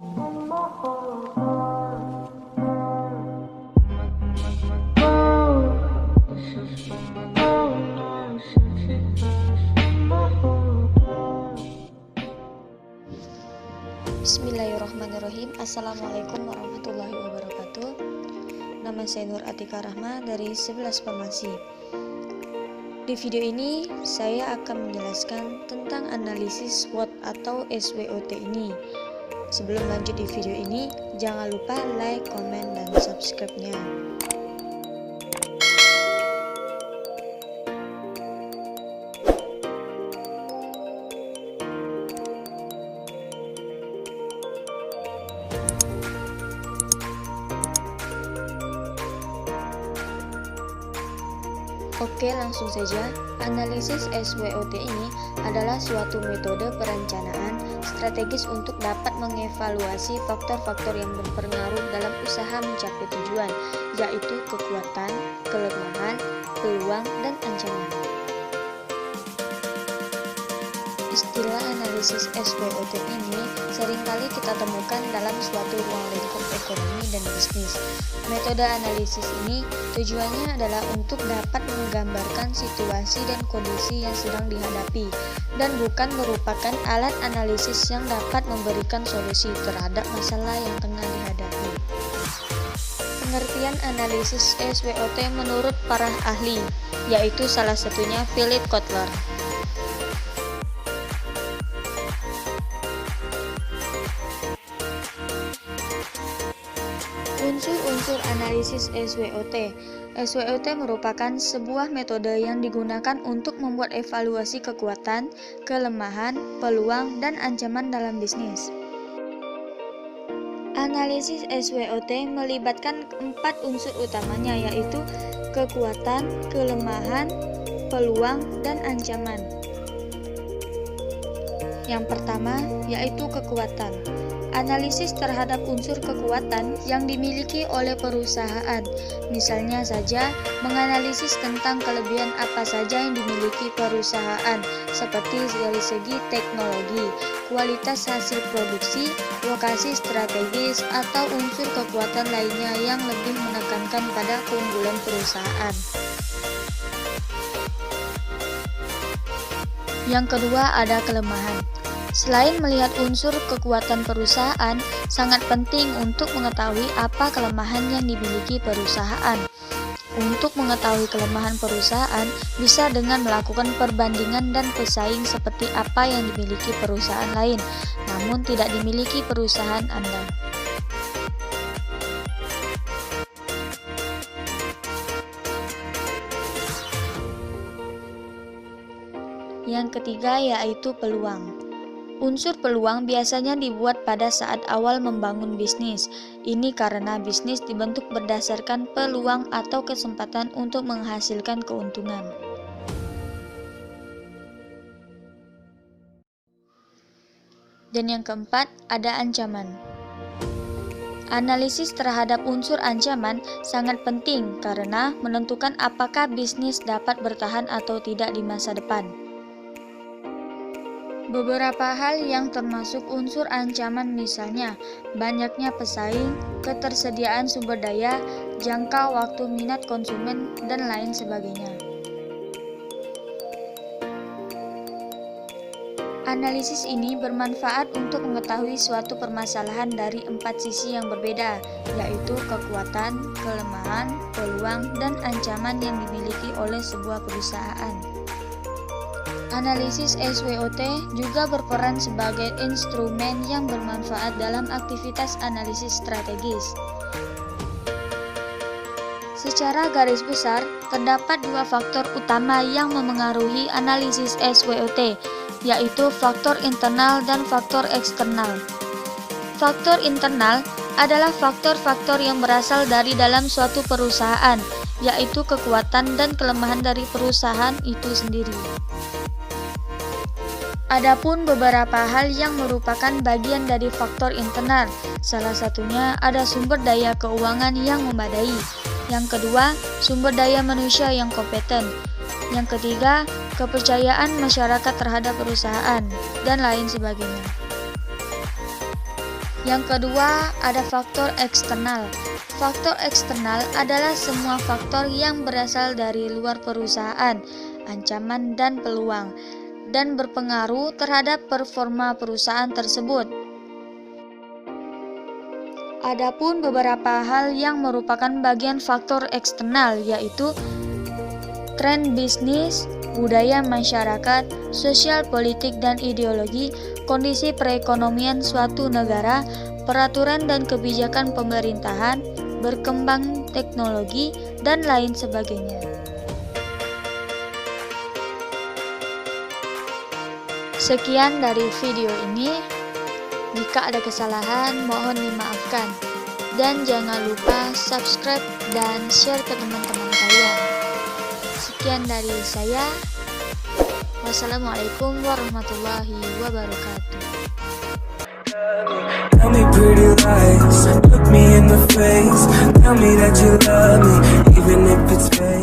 Bismillahirrahmanirrahim. Assalamualaikum warahmatullahi wabarakatuh. Nama saya Nur Atika Rahma dari 11 Farmasi. Di video ini saya akan menjelaskan tentang analisis SWOT atau SWOT ini. Sebelum lanjut di video ini, jangan lupa like, komen, dan subscribe-nya. Oke, langsung saja. Analisis SWOT ini adalah suatu metode perencanaan strategis untuk dapat mengevaluasi faktor-faktor yang berpengaruh dalam usaha mencapai tujuan, yaitu kekuatan, kelemahan, peluang, dan ancaman. Istilah analisis SWOT ini seringkali kita temukan dalam suatu ruang lingkup ekonomi dan bisnis. Metode analisis ini tujuannya adalah untuk dapat menggambarkan situasi dan kondisi yang sedang dihadapi, dan bukan merupakan alat analisis yang dapat memberikan solusi terhadap masalah yang tengah dihadapi. Pengertian analisis SWOT menurut para ahli, yaitu salah satunya Philip Kotler. Unsur-unsur analisis SWOT. SWOT merupakan sebuah metode yang digunakan untuk membuat evaluasi kekuatan, kelemahan, peluang, dan ancaman dalam bisnis. Analisis SWOT melibatkan 4 unsur utamanya, yaitu kekuatan, kelemahan, peluang, dan ancaman. Yang pertama yaitu kekuatan. Analisis terhadap unsur kekuatan yang dimiliki oleh perusahaan, misalnya saja menganalisis tentang kelebihan apa saja yang dimiliki perusahaan, seperti dari segi teknologi, kualitas hasil produksi, lokasi strategis, atau unsur kekuatan lainnya yang lebih menekankan pada keunggulan perusahaan. Yang kedua ada kelemahan. Selain melihat unsur kekuatan perusahaan, sangat penting untuk mengetahui apa kelemahan yang dimiliki perusahaan. Untuk mengetahui kelemahan perusahaan, bisa dengan melakukan perbandingan dan pesaing seperti apa yang dimiliki perusahaan lain, namun tidak dimiliki perusahaan Anda. Yang ketiga yaitu peluang. Unsur peluang biasanya dibuat pada saat awal membangun bisnis. Ini karena bisnis dibentuk berdasarkan peluang atau kesempatan untuk menghasilkan keuntungan. Dan yang keempat, ada ancaman. Analisis terhadap unsur ancaman sangat penting karena menentukan apakah bisnis dapat bertahan atau tidak di masa depan. Beberapa hal yang termasuk unsur ancaman misalnya banyaknya pesaing, ketersediaan sumber daya, jangka waktu minat konsumen, dan lain sebagainya. Analisis ini bermanfaat untuk mengetahui suatu permasalahan dari 4 sisi yang berbeda, yaitu kekuatan, kelemahan, peluang, dan ancaman yang dimiliki oleh sebuah perusahaan. Analisis SWOT juga berperan sebagai instrumen yang bermanfaat dalam aktivitas analisis strategis. Secara garis besar, terdapat 2 faktor utama yang memengaruhi analisis SWOT, yaitu faktor internal dan faktor eksternal. Faktor internal adalah faktor-faktor yang berasal dari dalam suatu perusahaan, yaitu kekuatan dan kelemahan dari perusahaan itu sendiri. Adapun beberapa hal yang merupakan bagian dari faktor internal, salah satunya ada sumber daya keuangan yang memadai. Yang kedua, sumber daya manusia yang kompeten. Yang ketiga, kepercayaan masyarakat terhadap perusahaan, dan lain sebagainya. Yang kedua, ada faktor eksternal. Faktor eksternal adalah semua faktor yang berasal dari luar perusahaan, ancaman dan peluang, dan berpengaruh terhadap performa perusahaan tersebut. Adapun beberapa hal yang merupakan bagian faktor eksternal, yaitu tren bisnis, budaya masyarakat, sosial politik dan ideologi, kondisi perekonomian suatu negara, peraturan dan kebijakan pemerintahan, berkembang teknologi, dan lain sebagainya. Sekian dari video ini. Jika ada kesalahan, mohon dimaafkan. Dan jangan lupa subscribe dan share ke teman-teman kalian. Sekian dari saya. Wassalamualaikum warahmatullahi wabarakatuh. Tell me pretty lies, look me in the face, tell me that you love me, even if it's fake.